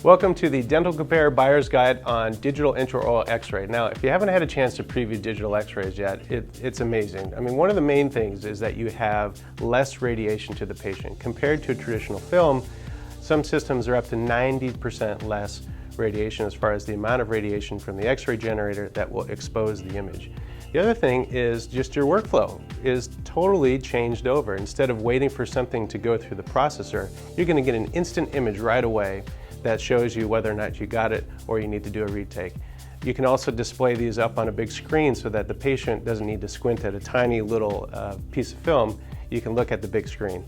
Welcome to the Dental Compare Buyer's Guide on Digital Intraoral X-ray. Now, if you haven't had a chance to preview digital X-rays yet, it's amazing. I mean, one of the main things is that you have less radiation to the patient. Compared to a traditional film, some systems are up to 90% less radiation as far as the amount of radiation from the X-ray generator that will expose the image. The other thing is just your workflow is totally changed over. Instead of waiting for something to go through the processor, you're going to get an instant image right away that shows you whether or not you got it or you need to do a retake. You can also display these up on a big screen so that the patient doesn't need to squint at a tiny little piece of film. You can look at the big screen.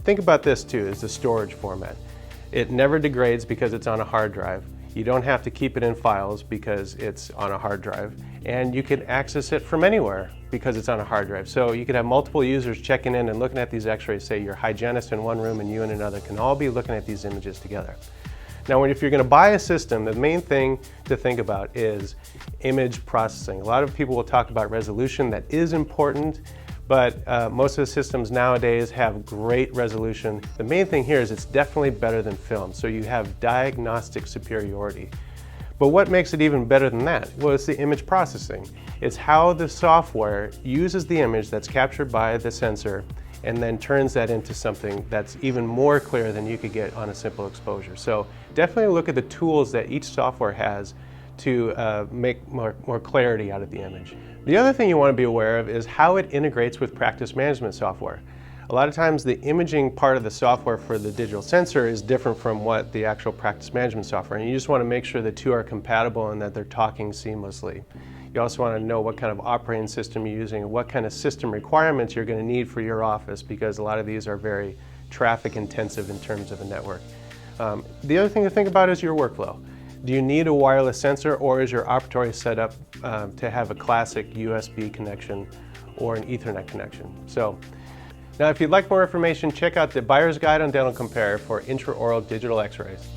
Think about this too, is the storage format. It never degrades because it's on a hard drive. You don't have to keep it in files because it's on a hard drive. And you can access it from anywhere because it's on a hard drive. So you could have multiple users checking in and looking at these x-rays. Say your hygienist in one room and you in another can all be looking at these images together. Now, if you're going to buy a system, the main thing to think about is image processing. A lot of people will talk about resolution. That is important, but most of the systems nowadays have great resolution. The main thing here is it's definitely better than film, so you have diagnostic superiority. But what makes it even better than that? Well, it's the image processing. It's how the software uses the image that's captured by the sensor and then turns that into something that's even more clear than you could get on a simple exposure. So definitely look at the tools that each software has to make more clarity out of the image. The other thing you want to be aware of is how it integrates with practice management software. A lot of times the imaging part of the software for the digital sensor is different from what the actual practice management software, and you just want to make sure the two are compatible and that they're talking seamlessly. You also want to know what kind of operating system you're using and what kind of system requirements you're going to need for your office, because a lot of these are very traffic intensive in terms of a network. The other thing to think about is your workflow. Do you need a wireless sensor, or is your operatory set up to have a classic USB connection or an Ethernet connection? So, now if you'd like more information, check out the Buyer's Guide on Dental Compare for intraoral digital x-rays.